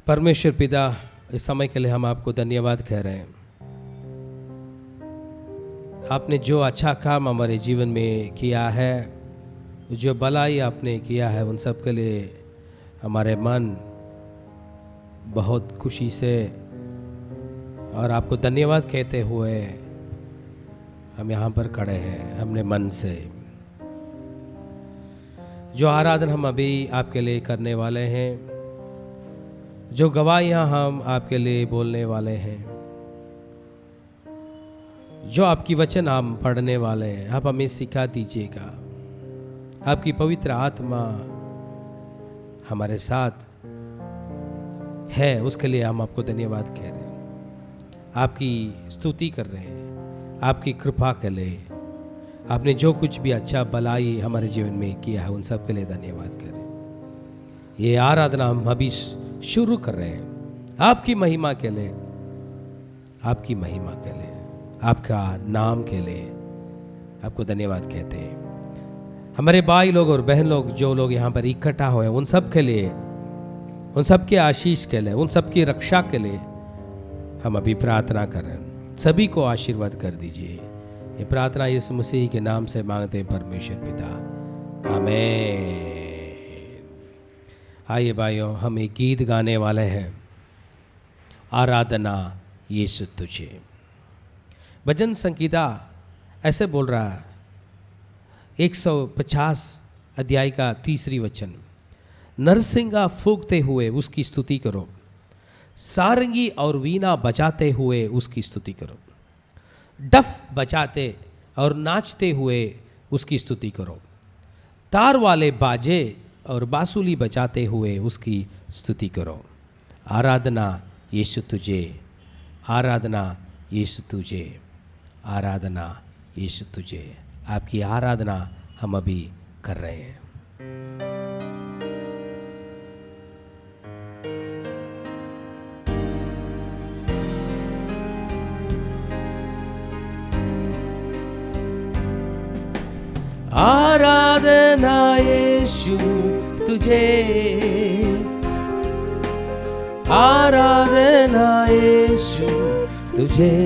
परमेश्वर पिता, इस समय के लिए हम आपको धन्यवाद कह रहे हैं। आपने जो अच्छा काम हमारे जीवन में किया है, जो भलाई आपने किया है, उन सब के लिए हमारे मन बहुत खुशी से और आपको धन्यवाद कहते हुए हम यहाँ पर खड़े हैं अपने मन से। जो आराधना हम अभी आपके लिए करने वाले हैं, जो गवाहियाँ हम आपके लिए बोलने वाले हैं, जो आपकी वचन हम पढ़ने वाले हैं, आप हमें सिखा दीजिएगा। आपकी पवित्र आत्मा हमारे साथ है, उसके लिए हम आपको धन्यवाद कह रहे हैं, आपकी स्तुति कर रहे हैं, आपकी कृपा के लिए। आपने जो कुछ भी अच्छा भलाई हमारे जीवन में किया है, उन सब के लिए धन्यवाद कर रहे हैं। ये आराधना हम अभी शुरू कर रहे हैं आपकी महिमा के लिए, आपकी महिमा के लिए, आपका नाम के लिए आपको धन्यवाद कहते हैं। हमारे भाई लोग और बहन लोग जो लोग यहाँ पर इकट्ठा हुए हैं, उन सब के लिए, उन सब के आशीष के लिए, उन सब की रक्षा के लिए हम अभी प्रार्थना कर रहे हैं। सभी को आशीर्वाद कर दीजिए। ये प्रार्थना यीशु मसीह के नाम से मांगते हैं परमेश्वर पिता, आमीन। आइए भाइयों, हम एक गीत गाने वाले हैं, आराधना यीशु तुझे। भजन संगीता ऐसे बोल रहा है, 150 अध्याय का 3 वचन, नरसिंगा फूंकते हुए उसकी स्तुति करो, सारंगी और वीणा बजाते हुए उसकी स्तुति करो, डफ बजाते और नाचते हुए उसकी स्तुति करो, तार वाले बाजे और बांसुरी बजाते हुए उसकी स्तुति करो। आराधना यीशु तुझे, आराधना यीशु तुझे, आराधना यीशु तुझे। आपकी आराधना हम अभी कर रहे हैं। आराधना यीशु तुझे, आराधना यीशु तुझे,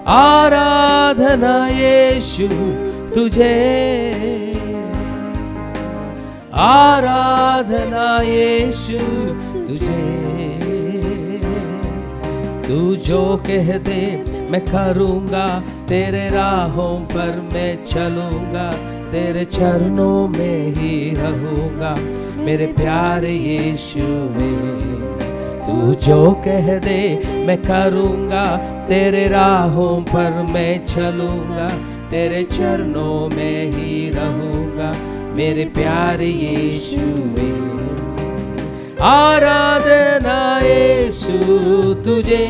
आराधना यीशु तुझे, आराधना यीशु तुझे। तू जो कह दे मैं करूँगा, तेरे राहों पर मैं चलूँगा, तेरे चरणों में ही रहूँगा मेरे प्यारे यीशु में। तू जो कह दे मैं करूँगा, तेरे राहों पर मैं चलूँगा, तेरे चरणों में ही रहूँगा मेरे प्यारे यीशु में। आराधना यीशु तुझे,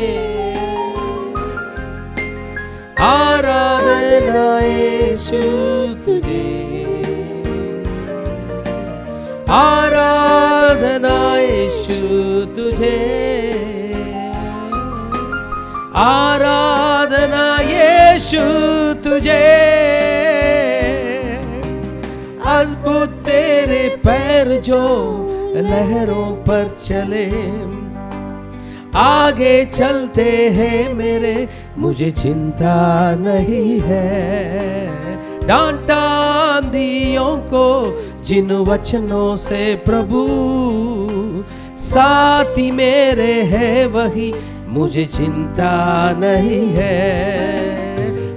आराधना यीशु तुझे, आराधना यीशु तुझे, आराधना यीशु तुझे। अद्भुत तेरे पैर जो लहरों पर चले, आगे चलते हैं मेरे, मुझे चिंता नहीं है। डांटा आंधियों को जिन वचनों से प्रभु, साथी मेरे है वही, मुझे चिंता नहीं है।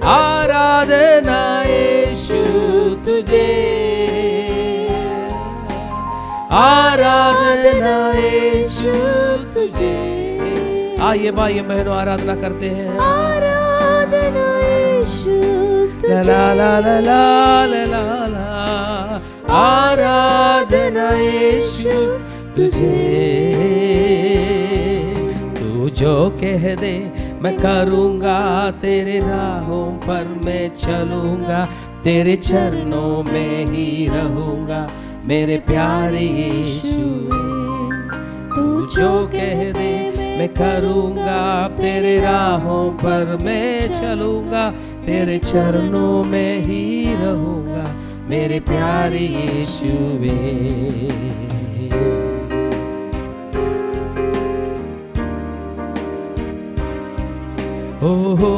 आराधना यीशु तुझे, आराधना यीशु तुझे। आइए भाई बहनों, आराधना करते हैं। आराधना यीशु तुझे, ला ला ला ला ला ला ला, आराधना यीशु तुझे। तू जो कह दे मैं करूँगा, तेरे राहों पर मैं चलूँगा, तेरे चरणों में ही रहूँगा मेरे प्यारे यीशु। तू जो कह दे मैं करूँगा, तेरे राहों पर मैं चलूँगा, तेरे चरणों में ही रहूँगा मेरे प्यारे यीशु वे। ओ हो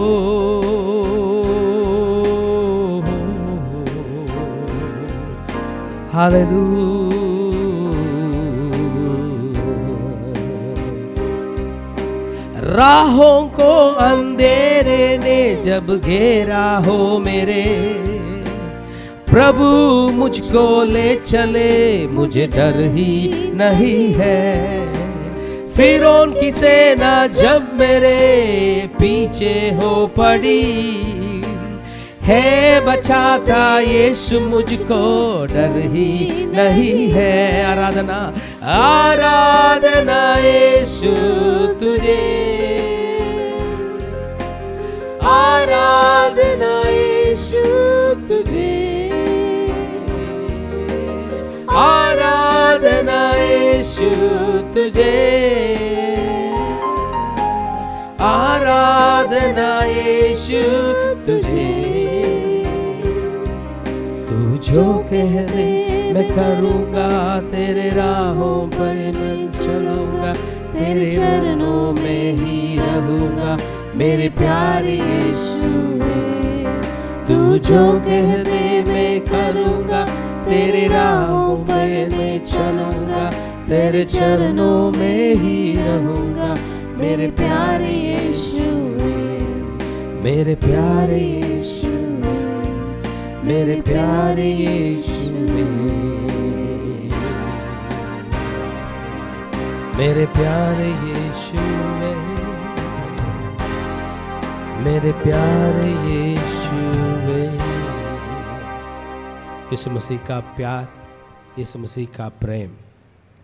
हालेलुया। राहों को अंधेरे ने जब घेरा हो मेरे, प्रभु मुझको ले चले, मुझे डर ही नहीं है। फिरौन की सेना जब मेरे पीछे हो पड़ी, है बचाता यीशु मुझको, डर ही नहीं है। आराधना आराधना यीशु तुझे, आराधना यीशु तुझे, आराधना यीशु तुझे, आराधना यीशु तुझे। तू जो कह दे मैं करूँगा, तेरे राहों पर मैं चलूँगा, तेरे चरणों में ही रहूँगा, मेरे प्यारे यीशु। तू जो कह दे मैं करूँगा, तेरे राहों पर मैं चलूँगा, तेरे चरणों में ही रहूँगा, मेरे प्यारे यीशु, मेरे प्यारे यीशु, मेरे प्यारे यीशु, मेरे प्यारे यीशु, मेरे प्यारे यीशु। यीशु मसीह का प्यार, यीशु मसीह का प्रेम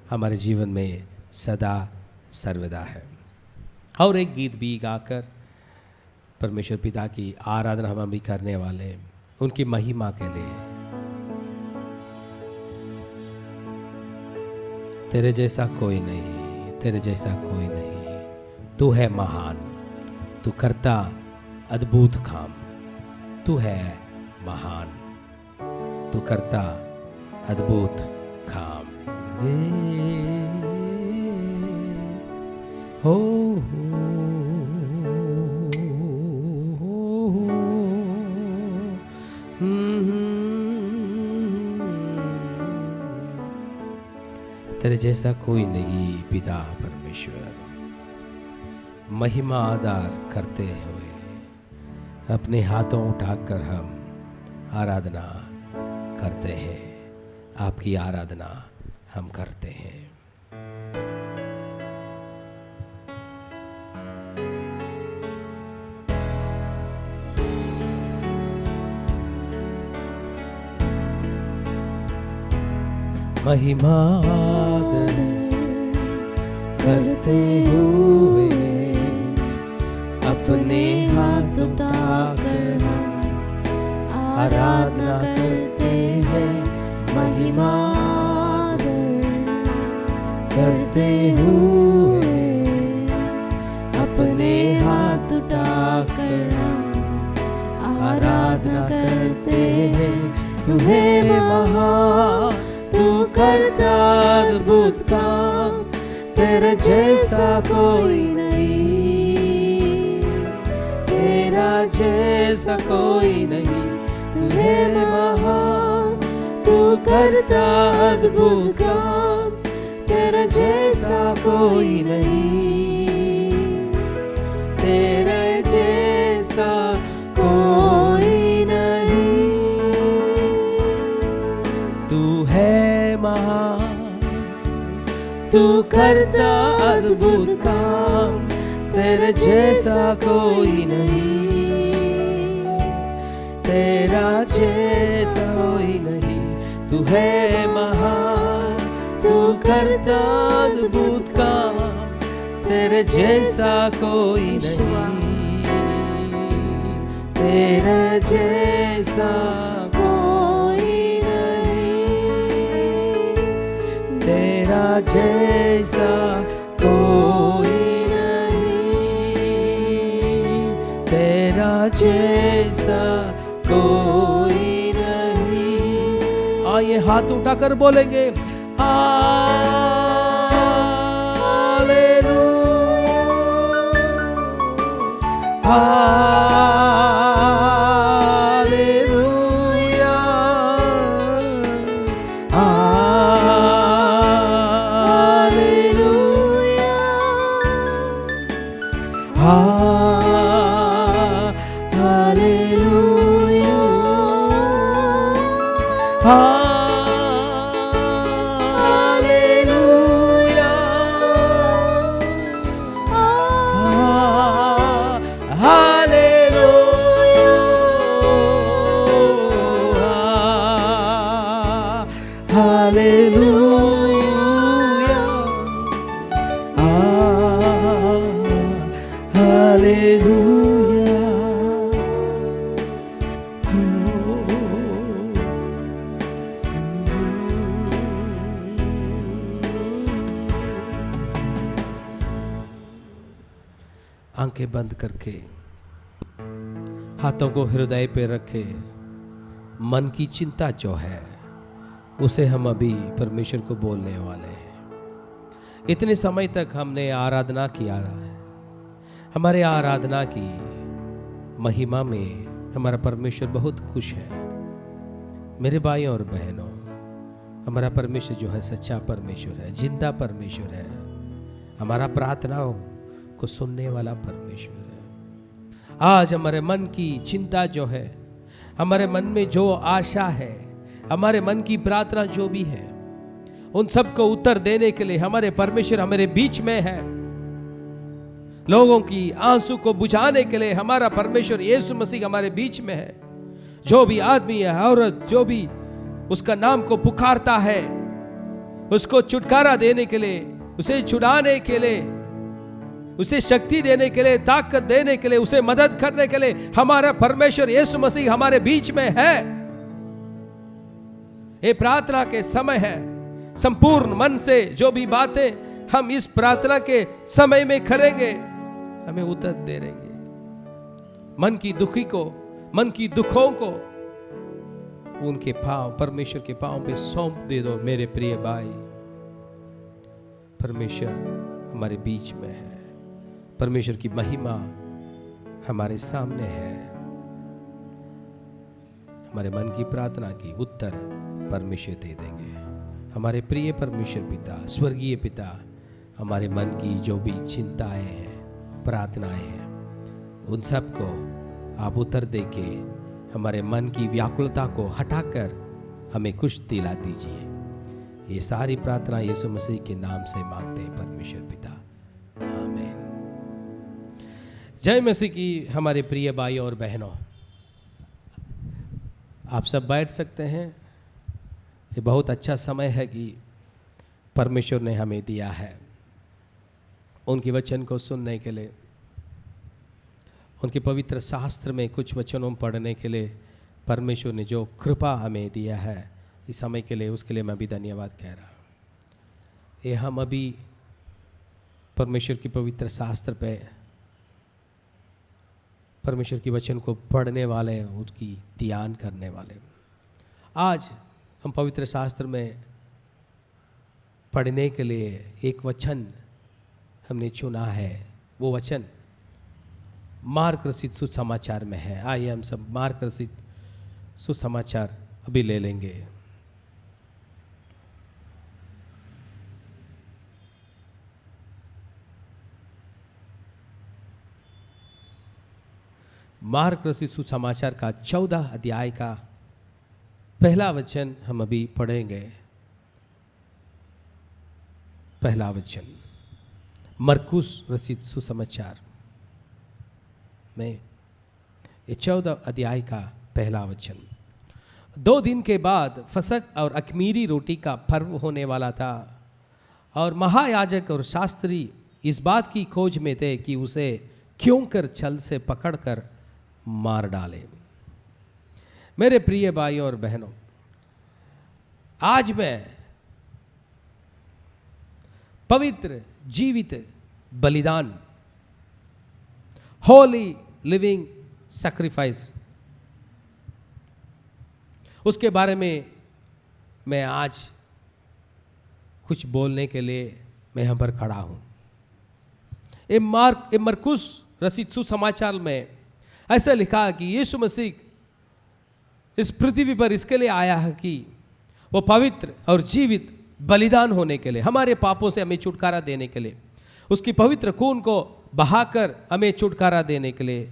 हमारे जीवन में सदा सर्वदा है। और एक गीत भी गाकर परमेश्वर पिता की आराधना हम भी करने वाले हैं, उनकी महिमा के लिए। तेरे जैसा कोई नहीं, तेरे जैसा कोई नहीं, तू है महान, तू करता अद्भुत काम, तू है महान, तू करता अद्भुत काम। हो तेरे जैसा कोई नहीं पिता परमेश्वर। महिमा आदर करते हुए अपने हाथों उठाकर हम आराधना करते हैं, आपकी आराधना हम करते हैं। महिमा आदर करते हुए अपने हाथ उठाकर आराधना करते हैं। महिमा करते हुए अपने हाथ उठाकर आराधना करते हैं। तू है महान, तू करता अद्भुत काम, तेरे जैसा कोई नहीं, तेरा जैसा कोई नहीं। तू है महान, तू करता अद्भुत काम, तेरे जैसा कोई नहीं, तेरे जैसा कोई नहीं। तू है महान, तू करता अद्भुत काम, तेरे जैसा कोई नहीं, तेरा जैसा कोई नहीं। तू है महान, तू करता अद्भुत काम, तेरे जैसा कोई नहीं, तेरे जैसा कोई नहीं, तेरा जैसा कोई नहीं, तेरा जैसा कोई नहीं। आइए हाथ उठाकर बोलेंगे hallelujah, hallelujah, hallelujah, hallelujah, hallelujah, hallelujah, आंखें बंद करके हाथों को हृदय पे रखे, मन की चिंता जो है उसे हम अभी परमेश्वर को बोलने वाले हैं। इतने समय तक हमने आराधना किया है, हमारे आराधना की महिमा में हमारा परमेश्वर बहुत खुश है। मेरे भाइयों और बहनों, हमारा परमेश्वर जो है सच्चा परमेश्वर है, जिंदा परमेश्वर है, हमारा प्रार्थनाओं को सुनने वाला परमेश्वर है। आज हमारे मन की चिंता जो है, हमारे मन में जो आशा है, हमारे मन की प्रार्थना जो भी है, उन सबको उत्तर देने के लिए हमारे परमेश्वर हमारे बीच में है। लोगों की आंसू को बुझाने के लिए हमारा परमेश्वर यीशु मसीह हमारे बीच में है। जो भी आदमी है, औरत, जो भी उसका नाम को पुकारता है, उसको छुटकारा देने के लिए, उसे छुड़ाने के लिए, उसे शक्ति देने के लिए, ताकत देने के लिए, उसे मदद करने के लिए हमारा परमेश्वर यीशु मसीह हमारे बीच में है। ये प्रार्थना के समय है। संपूर्ण मन से जो भी बातें हम इस प्रार्थना के समय में करेंगे, हमें उत्तर दे देंगे। मन की दुखी को, मन की दुखों को उनके पांव, परमेश्वर के पांव पे सौंप दे दो। मेरे प्रिय भाई, परमेश्वर हमारे बीच में है। परमेश्वर की महिमा हमारे सामने है। हमारे मन की प्रार्थना की उत्तर परमेश्वर दे देंगे। हमारे प्रिय परमेश्वर पिता, स्वर्गीय पिता, हमारे मन की जो भी चिंताएं हैं, प्रार्थनाएं हैं, उन सब को आप उत्तर देके हमारे मन की व्याकुलता को हटाकर हमें कुछ दिला दीजिए। ये सारी प्रार्थना यीशु मसीह के नाम से मांगते हैं परमेश्वर पिता, आमीन। जय मसीह की। हमारे प्रिय भाइयों और बहनों, आप सब बैठ सकते हैं। ये बहुत अच्छा समय है कि परमेश्वर ने हमें दिया है उनके वचन को सुनने के लिए, उनके पवित्र शास्त्र में कुछ वचनों पढ़ने के लिए परमेश्वर ने जो कृपा हमें दिया है इस समय के लिए, उसके लिए मैं भी धन्यवाद कह रहा हूँ। ये हम अभी परमेश्वर की पवित्र शास्त्र पे, परमेश्वर की वचन को पढ़ने वाले हैं, उसकी ध्यान करने वाले। आज हम पवित्र शास्त्र में पढ़ने के लिए एक वचन हमने चुना है। वो वचन मार्क रचित सुसमाचार में है। आइए हम सब मार्क रचित सुसमाचार अभी ले लेंगे। मार्क रचित सुसमाचार का 14 अध्याय का पहला वचन हम अभी पढ़ेंगे। पहला वचन मरकुस रचित सुसमाचार में ये 14 अध्याय का पहला वचन। 2 दिन के बाद फसक और अख़मीरी रोटी का पर्व होने वाला था, और महायाजक और शास्त्री इस बात की खोज में थे कि उसे क्यों कर छल से पकड़कर मार डाले। मेरे प्रिय भाइयों और बहनों, आज मैं पवित्र जीवित बलिदान, होली लिविंग सैक्रिफाइस, उसके बारे में मैं आज कुछ बोलने के लिए मैं यहाँ पर खड़ा हूँ। ये मरकुस रचित सुसमाचार में ऐसा लिखा कि यीशु मसीह इस पृथ्वी पर इसके लिए आया है कि वो पवित्र और जीवित बलिदान होने के लिए, हमारे पापों से हमें छुटकारा देने के लिए, उसकी पवित्र खून को बहाकर हमें छुटकारा देने के लिए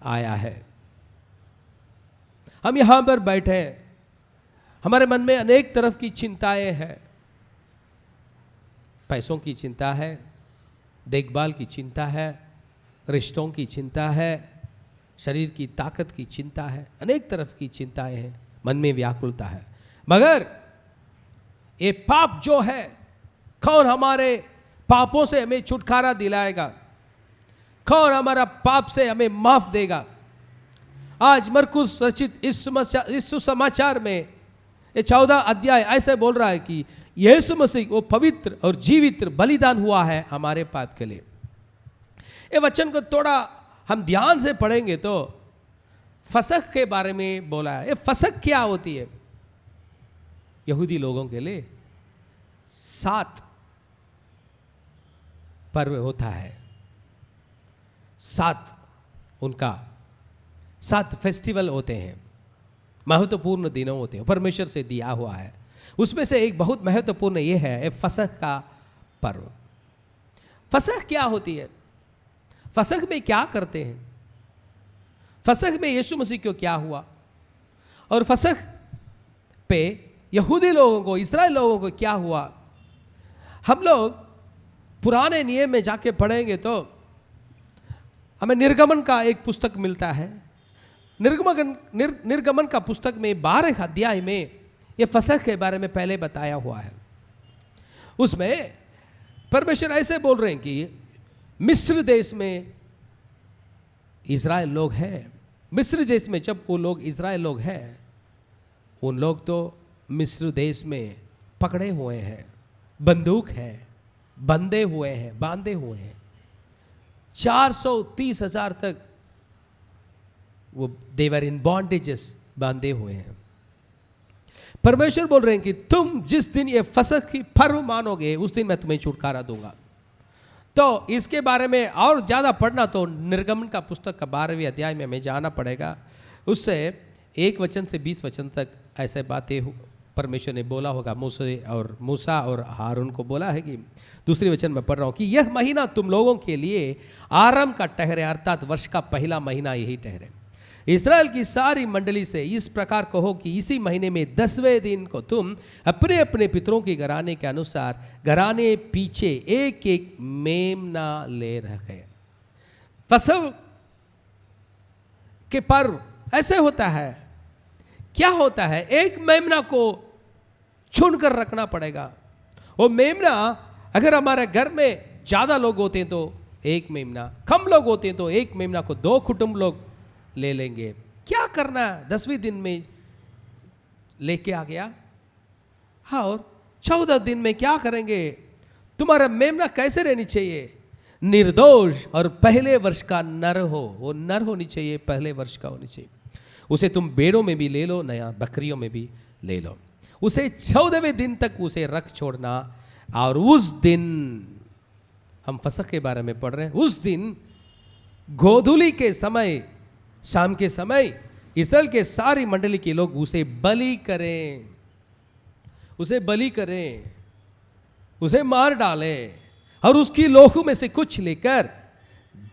आया है। हम यहां पर बैठे, हमारे मन में अनेक तरफ की चिंताएं हैं। पैसों की चिंता है, देखभाल की चिंता है, रिश्तों की चिंता है, शरीर की ताकत की चिंता है, अनेक तरफ की चिंताएं हैं, मन में व्याकुलता है। मगर ये पाप जो है, कौन हमारे पापों से हमें छुटकारा दिलाएगा? कौन हमारा पाप से हमें माफ देगा? आज मरकुस रचित इस सुसमाचार में ये 14 अध्याय ऐसे बोल रहा है कि यीशु मसीह वो पवित्र और जीवित बलिदान हुआ है हमारे पाप के लिए। ये वचन को थोड़ा हम ध्यान से पढ़ेंगे तो फसह के बारे में बोला है। ये फसह क्या होती है? यहूदी लोगों के लिए 7 पर्व होता है, 7 फेस्टिवल होते हैं, महत्वपूर्ण दिनों होते हैं, परमेश्वर से दिया हुआ है। उसमें से एक बहुत महत्वपूर्ण ये है फसह का पर्व। फसह क्या होती है? फसह में क्या करते हैं? फसह में यीशु मसीह को क्या हुआ, और फसह पे यहूदी लोगों को, इस्राएल लोगों को क्या हुआ? हम लोग पुराने नियम में जाके पढ़ेंगे तो हमें निर्गमन का एक पुस्तक मिलता है। निर्गमन का पुस्तक में 12 अध्याय में ये फसह के बारे में पहले बताया हुआ है। उसमें परमेश्वर ऐसे बोल रहे हैं कि मिस्र देश में इज़राइल लोग हैं। मिस्र देश में जब वो लोग इज़राइल लोग हैं, उन लोग तो मिस्र देश में पकड़े हुए हैं, बंदूक है, बांधे हुए हैं 430,000 तक वो देवर इन बॉन्डेजेस, बांधे हुए हैं। परमेश्वर बोल रहे हैं कि तुम जिस दिन ये फसह की पर्व मानोगे उस दिन मैं तुम्हें छुटकारा दूंगा। तो इसके बारे में और ज़्यादा पढ़ना तो निर्गमन का पुस्तक का 12वें अध्याय में हमें जाना पड़ेगा। उससे 1 वचन से 20 वचन तक ऐसे बातें परमेश्वर ने बोला होगा। मूसा और हारून को बोला है कि दूसरे वचन में पढ़ रहा हूँ कि यह महीना तुम लोगों के लिए आरंभ का ठहरे, अर्थात वर्ष का पहला महीना यही ठहरे। इस्राएल की सारी मंडली से इस प्रकार कहो कि इसी महीने में 10वें दिन को तुम अपने अपने पितरों के घराने के अनुसार घराने पीछे एक एक मेमना ले रखे। फसह के पर्व ऐसे होता है। क्या होता है? एक मेमना को चुन कर रखना पड़ेगा। वो मेमना अगर हमारे घर में ज्यादा लोग होते हैं तो एक मेमना, कम लोग होते हैं तो एक मेमना को 2 कुटुंब लोग ले लेंगे। क्या करना है? 10वें दिन में लेके आ गया, हाँ, और 14 दिन में क्या करेंगे? तुम्हारा मेमना कैसे रहनी चाहिए? निर्दोष और पहले वर्ष का नर हो। वो नर होनी चाहिए, पहले वर्ष का होनी चाहिए। उसे तुम भेड़ों में भी ले लो, नया बकरियों में भी ले लो। उसे 14वें दिन तक उसे रख छोड़ना। और उस दिन, हम फसह के बारे में पढ़ रहे हैं, उस दिन गोधूली के समय, शाम के समय इस्राएल के सारी मंडली के लोग उसे बलि करें, उसे मार डालें और उसकी लोहू में से कुछ लेकर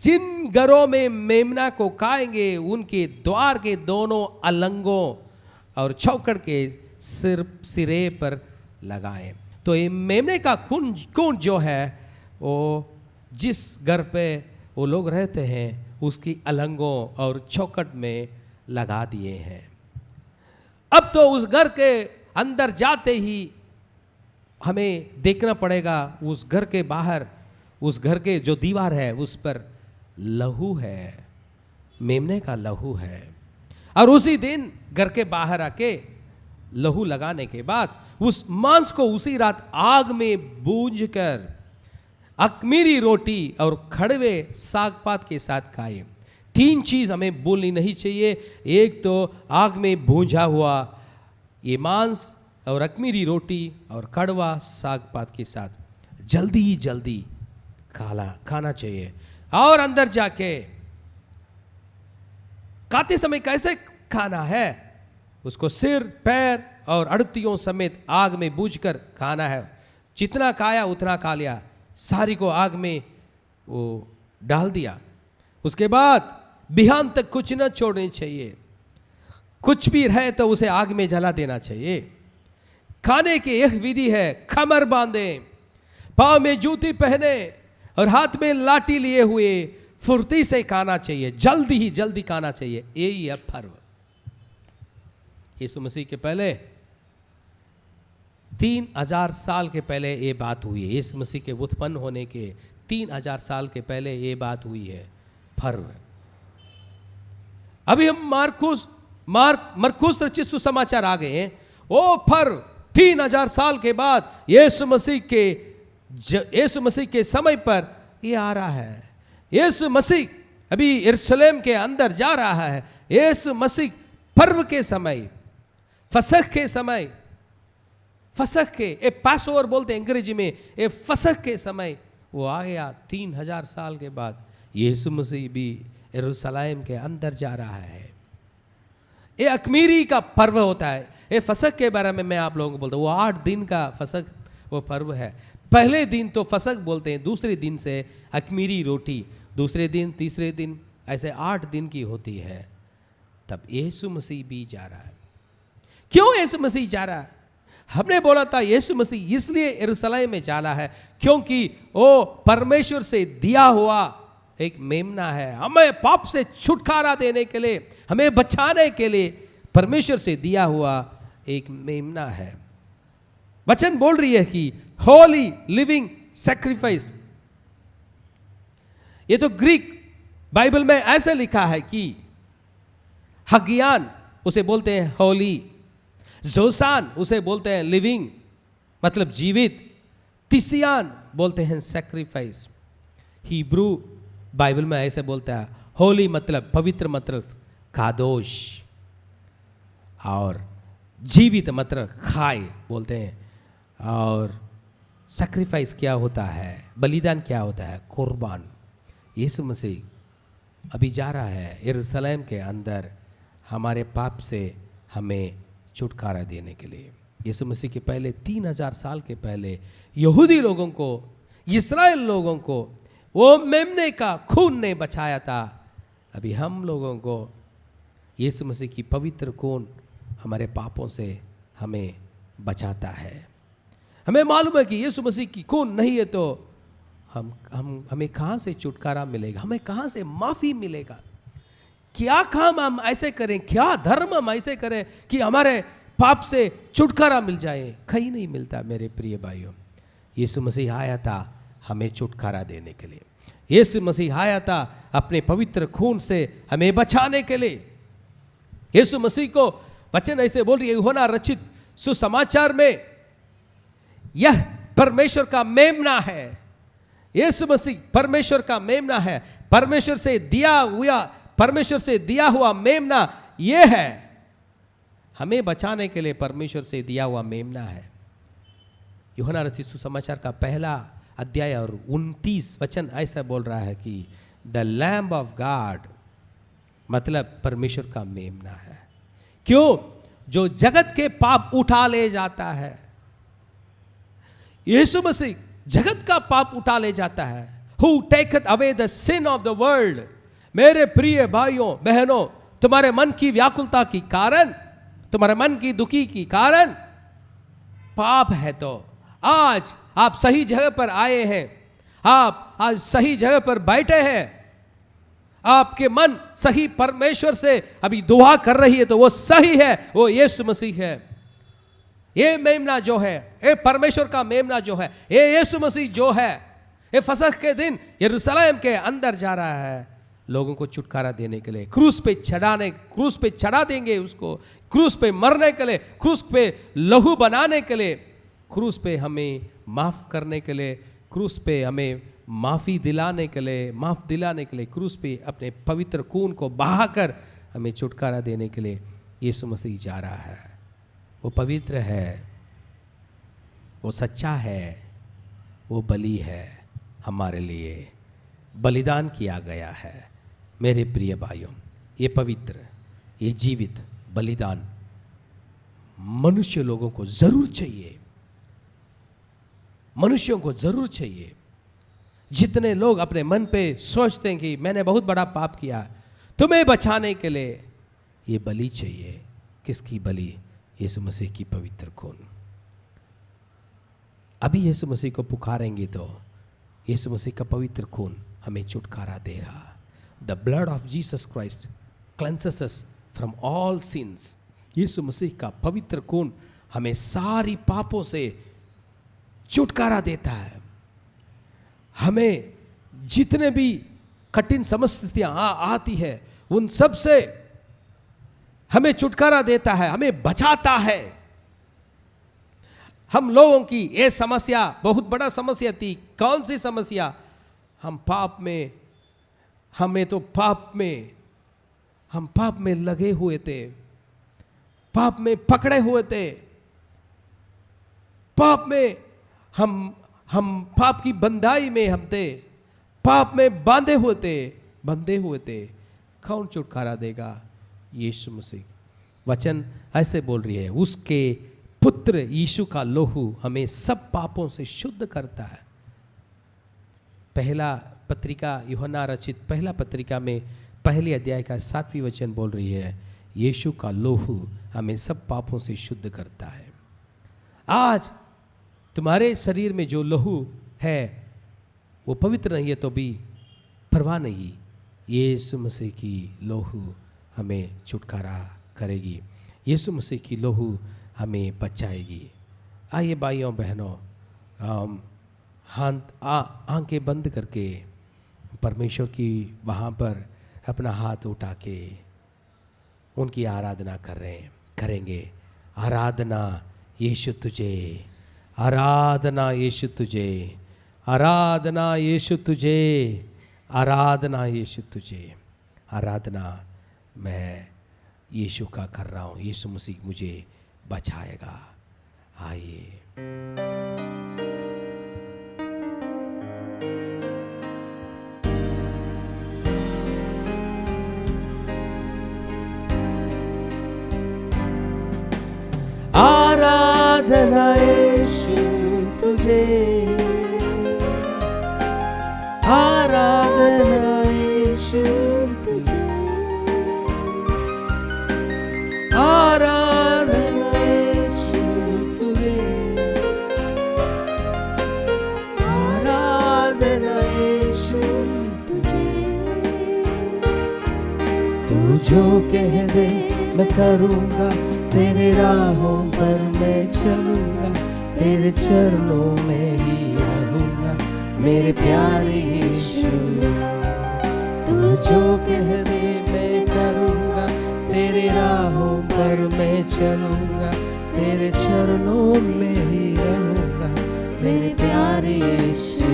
जिन घरों में मेमना को खाएंगे उनके द्वार के दोनों अलंगों और चौखट के सिरे पर लगाएं। तो ये मेमने का खून जो है वो जिस घर पे वो लोग रहते हैं उसकी अलंगों और चौखट में लगा दिए हैं। अब तो उस घर के अंदर जाते ही हमें देखना पड़ेगा, उस घर के बाहर, उस घर के जो दीवार है उस पर लहू है, मेमने का लहू है। और उसी दिन घर के बाहर आके लहू लगाने के बाद उस मांस को उसी रात आग में भूंजकर अखमीरी रोटी और खड़वे साग पात के साथ खाए। 3 चीज हमें भूलनी नहीं चाहिए। एक तो आग में भूंजा हुआ ये मांस और अखमीरी रोटी और कड़वा साग पात के साथ जल्दी खाना चाहिए। और अंदर जाके खाते समय कैसे खाना है, उसको सिर, पैर और अड़तियों समेत आग में बूझकर खाना है। जितना खाया उतना खा लिया, सारी को आग में वो डाल दिया। उसके बाद बिहान तक कुछ न छोड़नी चाहिए, कुछ भी रहे तो उसे आग में जला देना चाहिए। खाने की यह विधि है, कमर बांधे, पांव में जूती पहने और हाथ में लाठी लिए हुए फुर्ती से खाना चाहिए, जल्दी खाना चाहिए। यही है पर्व। यीशु मसीह के पहले 3000 साल के पहले ये बात हुई है। यीशु मसीह के उत्पन्न होने के 3000 साल के पहले ये बात हुई है, पर्व। अभी हम मरकुस रचित सुसमाचार आ गए हैं। वो पर्व 3000 साल के बाद यीशु मसीह के समय पर ये आ रहा है। यीशु मसीह अभी यरूशलेम के अंदर जा रहा है। यीशु मसीह पर्व के समय, फसह के समय, फसह के पासओवर बोलते हैं अंग्रेजी में, ये फसह के समय वो आ गया। 3000 साल के बाद यीशु मसीह भी यरूशलेम के अंदर जा रहा है। ये अखमीरी का पर्व होता है। ये फसह के बारे में मैं आप लोगों को बोलता हूँ, वो 8 दिन का फसह वो पर्व है। पहले दिन तो फसह बोलते हैं, दूसरे दिन से अखमीरी रोटी, दूसरे दिन, तीसरे दिन, ऐसे 8 दिन की होती है। तब यीशु मसीह भी जा रहा है। क्यों यीशु मसीह जा रहा है? हमने बोला था यीशु मसीह इसलिए यरूशलेम में जाना है क्योंकि वो परमेश्वर से दिया हुआ एक मेमना है। हमें पाप से छुटकारा देने के लिए, हमें बचाने के लिए परमेश्वर से दिया हुआ एक मेमना है। वचन बोल रही है कि होली लिविंग सैक्रिफाइस। ये तो ग्रीक बाइबल में ऐसे लिखा है कि हगियान उसे बोलते हैं होली, जोसान उसे बोलते हैं लिविंग मतलब जीवित, तिसियान बोलते हैं सैक्रिफाइस। हिब्रू बाइबल में ऐसे बोलता है होली मतलब पवित्र मतलब कादोश, और जीवित मतलब खाए बोलते हैं, और सैक्रिफाइस क्या होता है, बलिदान क्या होता है, कुर्बान। यीशु मसीह अभी जा रहा है यरूशलेम के अंदर हमारे पाप से हमें छुटकारा देने के लिए। यीशु मसीह के पहले 3000 साल के पहले यहूदी लोगों को, इस्राएल लोगों को वो मेमने का खून ने बचाया था। अभी हम लोगों को यीशु मसीह की पवित्र खून हमारे पापों से हमें बचाता है। हमें मालूम है कि यीशु मसीह की खून नहीं है तो हमें कहाँ से छुटकारा मिलेगा, हमें कहाँ से माफ़ी मिलेगा। क्या काम हम ऐसे करें, क्या धर्म हम ऐसे करें कि हमारे पाप से छुटकारा मिल जाए? कहीं नहीं मिलता मेरे प्रिय भाइयों। यीशु मसीह आया था हमें छुटकारा देने के लिए। यीशु मसीह आया था अपने पवित्र खून से हमें बचाने के लिए। यीशु मसीह को वचन ऐसे बोल रही है यूहन्ना रचित सुसमाचार में, यह परमेश्वर का मेमना है। यीशु मसीह परमेश्वर का मेमना है। परमेश्वर से दिया हुआ मेमना यह है, हमें बचाने के लिए परमेश्वर से दिया हुआ मेमना है। यूहन्ना रचित सुसमाचार का पहला अध्याय और 29 वचन ऐसा बोल रहा है कि द लैम्ब ऑफ गॉड मतलब परमेश्वर का मेमना है। क्यों? जो जगत के पाप उठा ले जाता है। यीशु मसीह जगत का पाप उठा ले जाता है। Who taketh away the sin of the world। मेरे प्रिय भाइयों बहनों, तुम्हारे मन की व्याकुलता की कारण, तुम्हारे मन की दुखी की कारण पाप है। तो आज आप सही जगह पर आए हैं, आप आज सही जगह पर बैठे हैं, आपके मन सही परमेश्वर से अभी दुआ कर रही है तो वो सही है, वो यीशु मसीह है। ये मेमना जो है, ये परमेश्वर का मेमना जो है, ये यीशु मसीह जो है, ये फसह के दिन यरूशलेम के अंदर जा रहा है लोगों को छुटकारा देने के लिए। क्रूस पे चढ़ा देंगे उसको, क्रूस पे मरने के लिए, क्रूस पे लहू बनाने के लिए, क्रूस पे हमें माफ करने के लिए, क्रूस पे हमें माफ़ी दिलाने के लिए, क्रूस पे अपने पवित्र खून को बहाकर हमें छुटकारा देने के लिए यीशु मसीह जा रहा है। वो पवित्र है, वो सच्चा है, वो बलि है हमारे लिए। बलिदान किया गया है। मेरे प्रिय भाइयों, ये पवित्र, ये जीवित बलिदान मनुष्य लोगों को जरूर चाहिए, मनुष्यों को जरूर चाहिए। जितने लोग अपने मन पे सोचते हैं कि मैंने बहुत बड़ा पाप किया, तुम्हें बचाने के लिए ये बलि चाहिए। किसकी बलि? यीशु मसीह की पवित्र खून। अभी यीशु मसीह को पुकारेंगे तो यीशु मसीह का पवित्र खून हमें छुटकारा देगा। The blood of Jesus Christ cleanses us from all sins. Yeshu Masih का पवित्र खून हमें सारी पापों से छुटकारा देता है। हमें जितने भी कठिन समस्याएं आती है उन सब से हमें छुटकारा देता है, हमें बचाता है। हम लोगों की ये समस्या बहुत बड़ा समस्या थी। कौन सी समस्या? हम पाप में, हम पाप में लगे हुए थे, पाप में पकड़े हुए थे, पाप में हम पाप की बंधाई में हम थे, पाप में बंधे हुए थे। कौन छुटकारा देगा? यीशु मसीह। वचन ऐसे बोल रही है, उसके पुत्र यीशु का लोहू हमें सब पापों से शुद्ध करता है। पहला पत्रिका, यूहन्ना रचित पहला पत्रिका में पहले अध्याय का 7वां वचन बोल रही है, यीशु का लोहू हमें सब पापों से शुद्ध करता है। आज तुम्हारे शरीर में जो लहू है वो पवित्र नहीं है तो भी परवाह नहीं, यीशु मसीह की लोहू हमें छुटकारा करेगी, यीशु मसीह की लोहू हमें बचाएगी। आइए भाइयों बहनों, आंखें बंद करके परमेश्वर की वहाँ पर अपना हाथ उठा के उनकी आराधना करेंगे। आराधना यीशु तुझे, आराधना यीशु तुझे, आराधना यीशु तुझे, आराधना यीशु तुझे। आराधना मैं यीशु का कर रहा हूँ, यीशु मसीह मुझे बचाएगा। आइए आराधना यीशु तुझे, आराधना यीशु तुझे, आराधना यीशु तुझे, आराधना यीशु तुझे। तू जो कह दे मैं करूँगा, तेरे राहों पर मैं चलूँगा, तेरे चरणों में ही रहूँगा, मेरे प्यारे यीशु। तू जो कह दे मैं करूँगा, तेरे राहों पर मैं चलूँगा, तेरे चरणों में ही रहूँगा, मेरे प्यारे यीशु।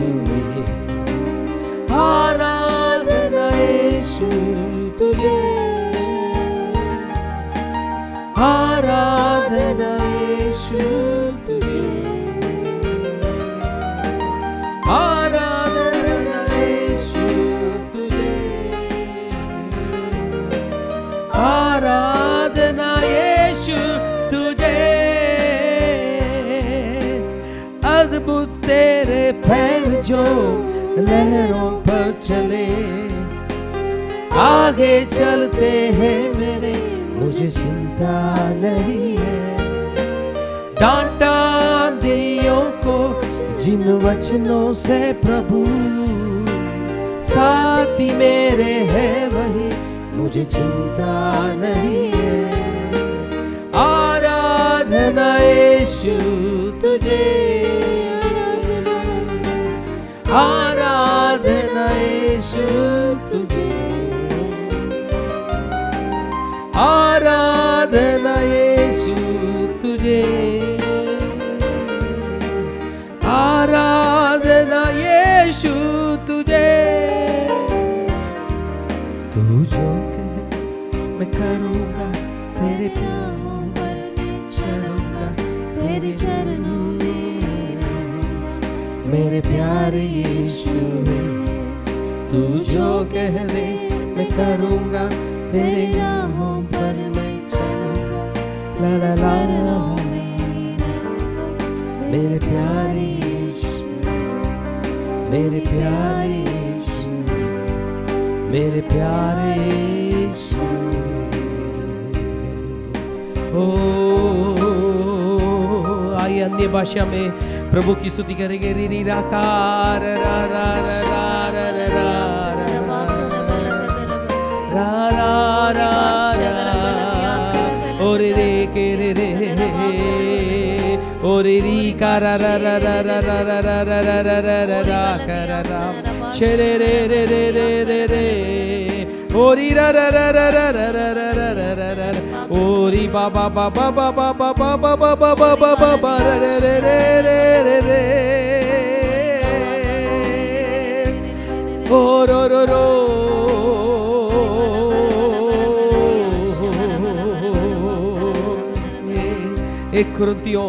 आराधना यीशु तुझे, आराधना यीशु तुझे, आराधना यीशु तुझे, आराधना यीशु तुझे। अद्भुत तेरे पैर जो लहरों पर चले, आगे चलते हैं मेरे, मुझे चिंता नहीं है। डांटा दियों को जिन वचनों से प्रभु, साथी मेरे है वही, मुझे चिंता नहीं है। आराधना यीशु तुझे, आराधना यीशु तुझे, आराधना यीशु तुझे, आराधना यीशु तुझे। तू जो कहे मैं करूँगा, तेरे प्यारों पर मैं चलूँगा, तेरे चरणों में रहूँगा, मेरे प्यारे यीशु। तू जो कह दे मैं करूँगा, तेरी राहों पर मैं चलूँगा। ला ला ला ला, मेरे प्यारे यीशु, मेरे प्यारे यीशु, मेरे प्यारे यीशु। ओ आइए अन्य भाषा में प्रभु की स्तुति करेंगे। री री रा का रा रा रा रा रा रा रा रा रा रा ओ रे रे के रे रे ओ रे री का रा रा रा रा रा रा रा रा रा रा रा रा रा रा का रा रा शे रे रे रे रे रे रे रे ओ री रा रा रा रा रा रा रा रा रा रा रा ओ री बा बा बा बा बा बा बा बा बा बा बा बा बा बा बा रे रे रे रे रे रे रे ओ रो रो रो एक कुरिन्थियों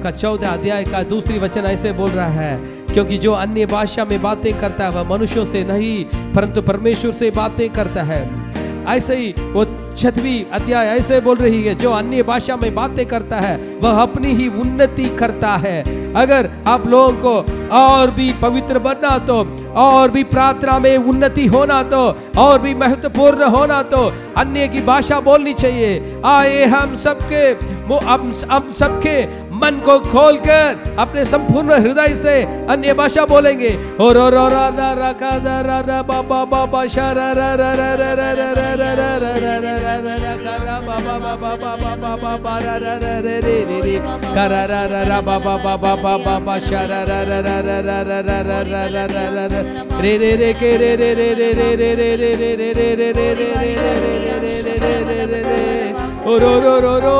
का 14 अध्याय का दूसरी वचन ऐसे बोल रहा है, क्योंकि जो अन्य भाषा में बातें करता है वह मनुष्यों से नहीं परंतु परमेश्वर से बातें करता है। ऐसे ही वो 6वीं अध्याय ऐसे बोल रही है, जो अन्य भाषा में बातें करता है वह अपनी ही उन्नति करता है। अगर आप लोगों को और भी पवित्र बनना तो, और भी प्रार्थना में उन्नति होना तो, और भी महत्वपूर्ण होना तो अन्य की भाषा बोलनी चाहिए। आए हम सबके मन को खोलकर अपने संपूर्ण हृदय से अन्य भाषा बोलेंगे। ओ रो रो रा दा रा का दा रा रा बा बा बा बा शा रा रा रा रा रा रा रा रा रा रा रा रा रा रा का रा बा बा बा बा बा बा बा बा बा रा रा रा रे रे रे रे का रा रा रा रा बा बा बा बा बा बा बा शा रा रा रा रा रा रा रा रा रा रा रा रा रा रे रे रे के रे रे रे रे रे रे रे रे रे रे रे रे रे रे रे रे रे रे रे ओ रो रो रो रो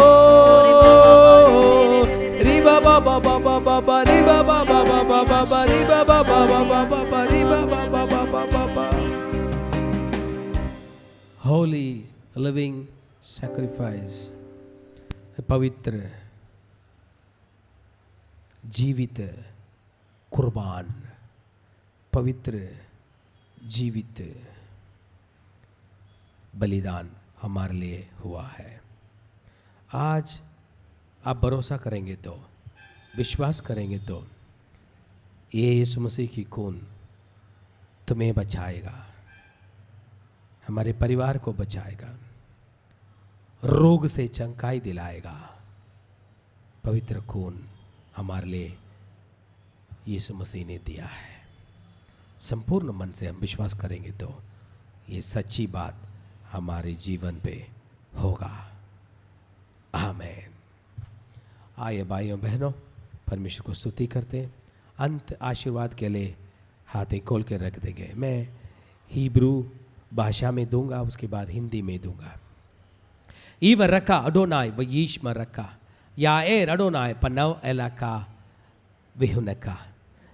री बा बा बा बा बा बा बा री बा बा बा बा बा बा बा री बा बा बा बा बा बा बा री बा बा बा बा बा बा बा। होली लिविंग सैक्रिफाइस, पवित्र जीवित कुर्बान, पवित्र जीवित बलिदान हमारे लिए हुआ है। आज आप भरोसा करेंगे तो, विश्वास करेंगे तो ये यीशु मसीह की खून तुम्हें बचाएगा, हमारे परिवार को बचाएगा, रोग से चंगाई दिलाएगा। पवित्र खून हमारे लिए यीशु मसीह ने दिया है। संपूर्ण मन से हम विश्वास करेंगे तो ये सच्ची बात हमारे जीवन पे होगा। आमीन। आइए भाइयों बहनों, परमेश्वर को स्तुति करते हैं। अंत आशीर्वाद के लिए हाथें खोल के रख देंगे। मैं हिब्रू भाषा में दूंगा, उसके बाद हिंदी में दूंगा। ईव रका अडोनाय व यीशम रका याएर अडोनाय पनव एलाका विहुनका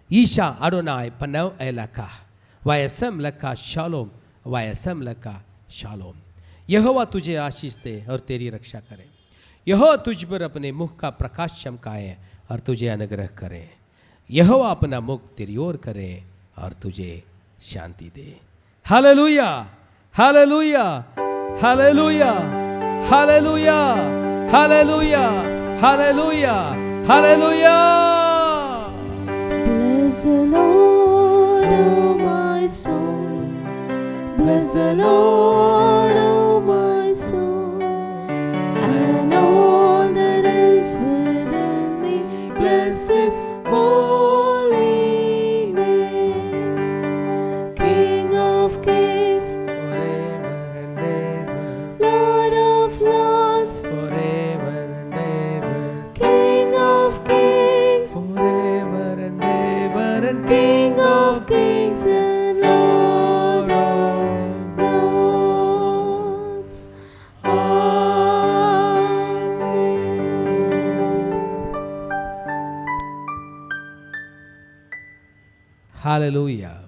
ईशा अडोनाय पनव एलाका वायसम लका शालोम वायसम लका शालोम। यहोवा तुझे आशीष दे और तेरी रक्षा करे। यहोवा तुझ पर अपने मुख का प्रकाश चमकाए और तुझे अनुग्रह करे। यहोवा अपना मुख तेरी ओर करे और तुझे शांति दे। Hallelujah, hallelujah, hallelujah, hallelujah, hallelujah, hallelujah, hallelujah. Bless the Lord, oh my soul. Bless the Lord, oh my soul, and all that is within me. Bless His holy name. King of kings, Forever and ever, Lord of lords, forever and ever, King of kings, forever and ever, and King of kings and Lord of lords. Amen. Hallelujah.